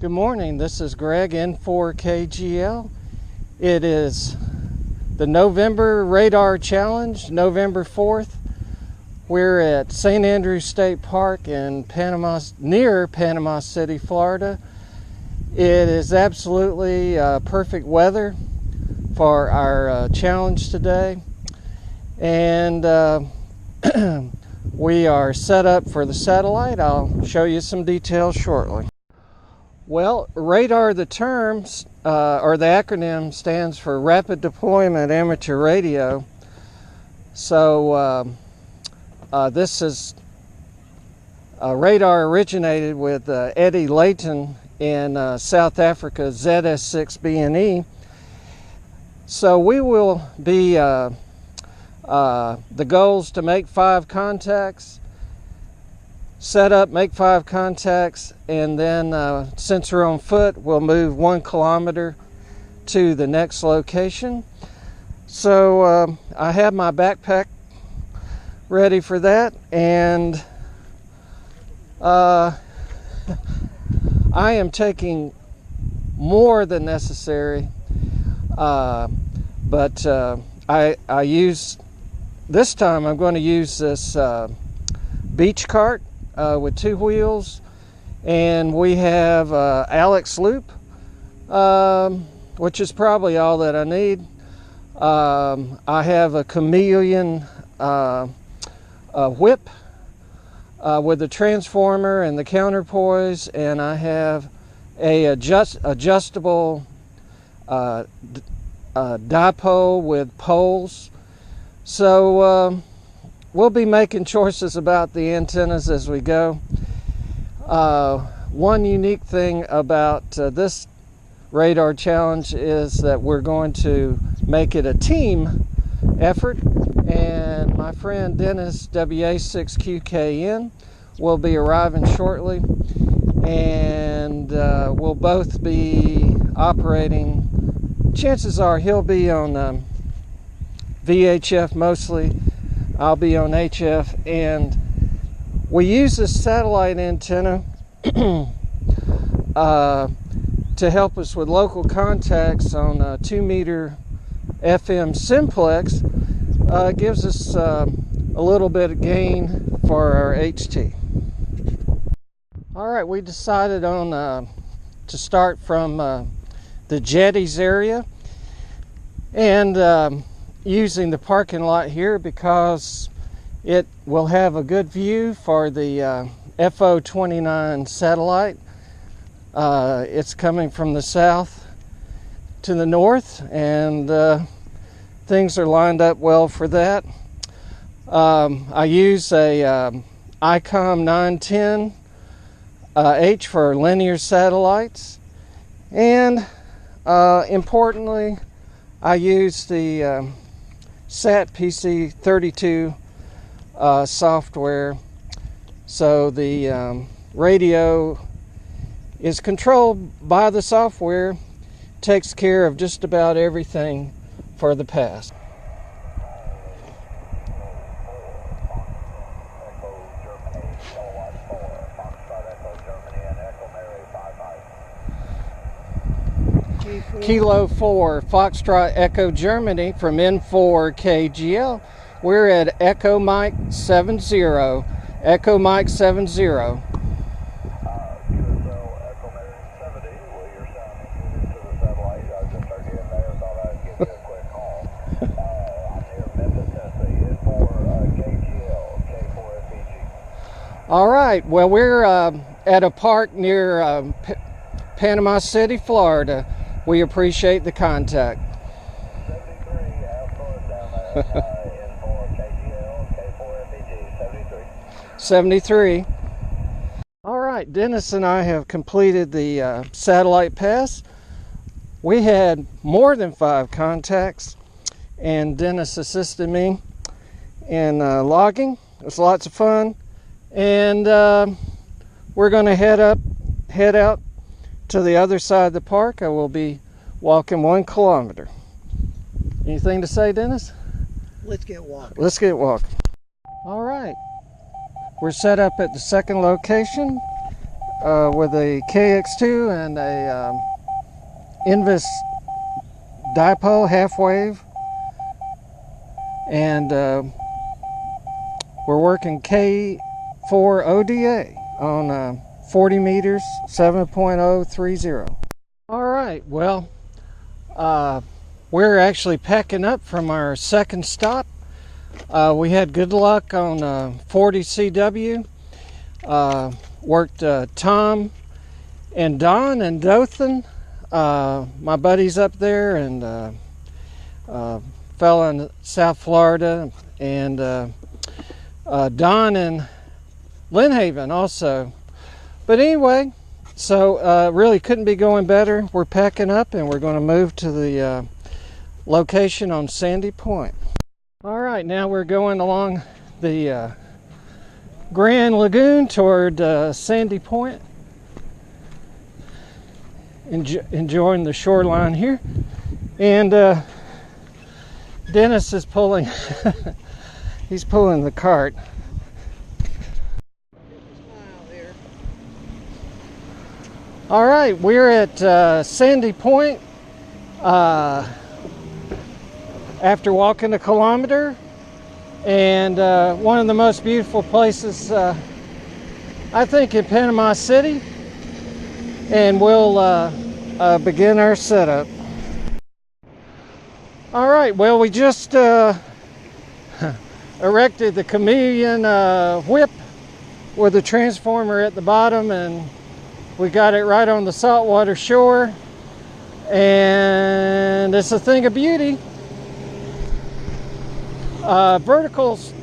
Good morning, this is Greg N4KGL. It is the November RaDAR Challenge, November 4th. We're at St. Andrews State Park in near Panama City, Florida. It is absolutely perfect weather for our challenge today. And we are set up for the satellite. I'll show you some details shortly. Well, RaDAR, the terms, or the acronym, stands for Rapid Deployment Amateur Radio. So this is RaDAR originated with Eddie Layton in South Africa, ZS6B&E. So we will be, the goals to make 5 contacts, set up, make 5 contacts, and then since we're on foot, we'll move 1 kilometer to the next location. So I have my backpack ready for that, and I am taking more than necessary, but I use, this time I'm going to use this beach cart with 2 wheels, and we have Alex loop, which is probably all that I need. I have a chameleon whip with the transformer and the counterpoise, and I have a adjustable dipole with poles. So we'll be making choices about the antennas as we go. One unique thing about this RaDAR challenge is that we're going to make it a team effort, and my friend Dennis, WA6QKN, will be arriving shortly, and we'll both be operating. Chances are he'll be on VHF mostly. I'll be on HF, and we use this satellite antenna to help us with local contacts on a 2-meter FM simplex. It gives us a little bit of gain for our HT. All right, we decided on to start from the jetties area, and using the parking lot here because it will have a good view for the FO-29 satellite. It's coming from the south to the north, and things are lined up well for that. I use a ICOM 910 H for linear satellites, and importantly, I use the SAT PC 32 software. So the radio is controlled by the software, takes care of just about everything for the pass. Kilo 4 Foxtrot Echo Germany from N4KGL. We're at Echo Mike 70. Echo Mike 70. All right, well, we're at a park near Panama City, Florida. We appreciate the contact. 73. All right, Dennis and I have completed the satellite pass. We had more than 5 contacts, and Dennis assisted me in logging. It was lots of fun, and we're going to head out to the other side of the park. I will be walking 1 kilometer. Anything to say, Dennis? Let's get walking. Let's get walking. All right. We're set up at the second location. with a KX2 and a Invis dipole half wave, and we're working K4 ODA on 40 meters, 7.030. All right, well, we're actually packing up from our second stop. We had good luck on 40 CW. Worked Tom and Don and Dothan, my buddies up there, and fella in South Florida, and Don in Lynn Haven also. But anyway, so really couldn't be going better. We're packing up and we're going to move to the location on Sandy Point. All right, now we're going along the Grand Lagoon toward Sandy Point. Enjoying the shoreline here. And Dennis is pulling, he's pulling the cart. All right, we're at Sandy Point after walking a kilometer, and one of the most beautiful places I think in Panama City, and we'll begin our setup. All right, well, we just erected the chameleon whip with a transformer at the bottom, and we got it right on the saltwater shore, and it's a thing of beauty. Verticals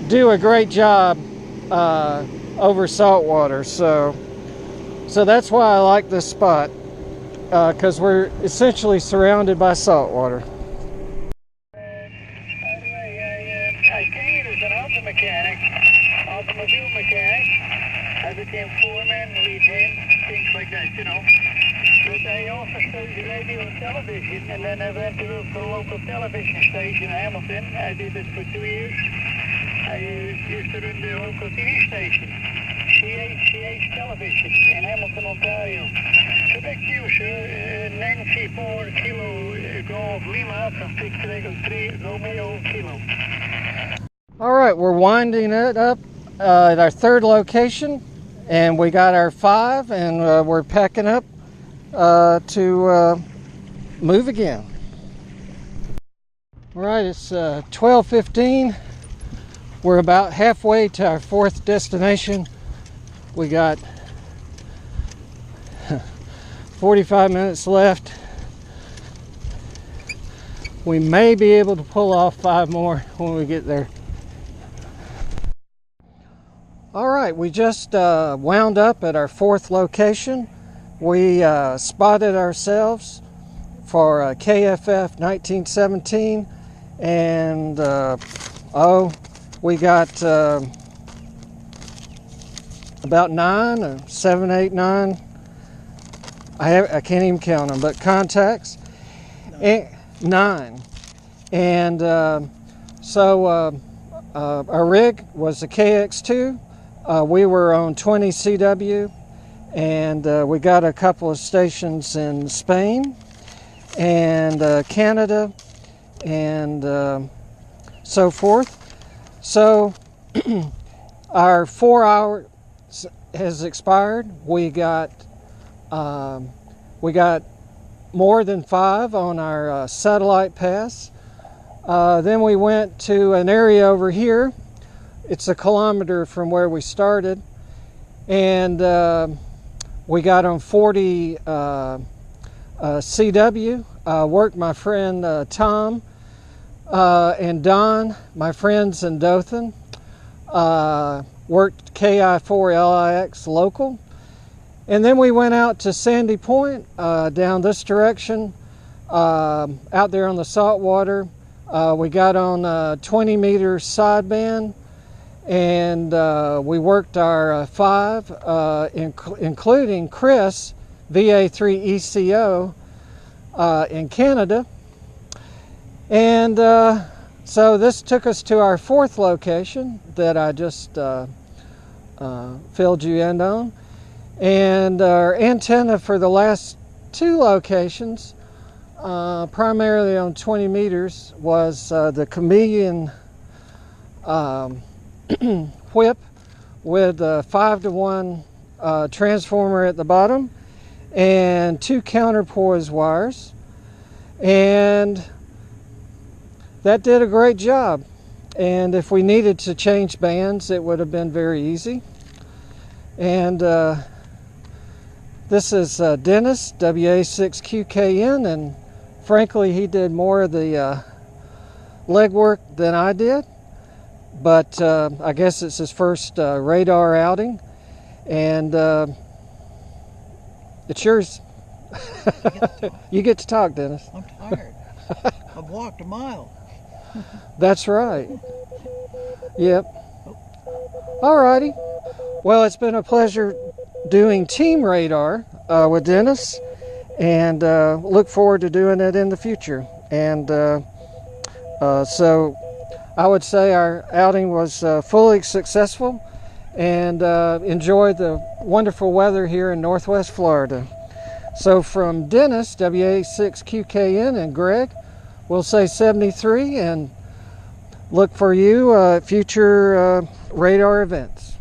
do a great job over saltwater, so that's why I like this spot, because we're essentially surrounded by saltwater. Is an auto mechanic, automobile mechanic. I became foreman, lieutenant, things like that, you know. But I also studied radio and television, and then I went to work for a local television station in Hamilton. I did it for 2 years. I used to run the local TV station, CH Television in Hamilton, Ontario. Quebec user, 94 kilo Golf Lima from 6 Romeo Kilo. All right, we're winding it up at our third location, and we got our 5, and we're packing up to move again. All right, it's 12:15. We're about halfway to our 4th destination. We got 45 minutes left. We may be able to pull off 5 more when we get there. All right, we just wound up at our 4th location. We spotted ourselves for KFF 1917, and we got about 9 or 7, 8, 9. I can't even count them, but contacts. 9. And so our rig was a KX2. We were on 20 CW, and we got a couple of stations in Spain and Canada and so forth. So our 4 hours has expired. We got more than 5 on our satellite pass. Then we went to an area over here. It's a kilometer from where we started, and we got on 40 CW. Worked my friend Tom and Don, my friends in Dothan. Worked KI4 LIX local, and then we went out to Sandy Point down this direction, out there on the saltwater. We got on 20 meter sideband, and we worked our 5, including Chris, VA3 ECO in Canada. And so this took us to our 4th location that I just filled you in on. And our antenna for the last 2 locations, primarily on 20 meters, was the chameleon whip with a 5-to-1 transformer at the bottom and 2 counterpoise wires, and that did a great job. And if we needed to change bands, it would have been very easy. And this is Dennis, WA6QKN, and frankly he did more of the legwork than I did, but I guess it's his first radar outing, and it's yours. You get to talk, Dennis. I'm tired. I've walked a mile. That's right. Yep. Alrighty. Well, it's been a pleasure doing team radar with Dennis, and look forward to doing it in the future. And so I would say our outing was fully successful, and enjoyed the wonderful weather here in Northwest Florida. So from Dennis, WA6QKN, and Greg, we'll say 73, and look for you at future radar events.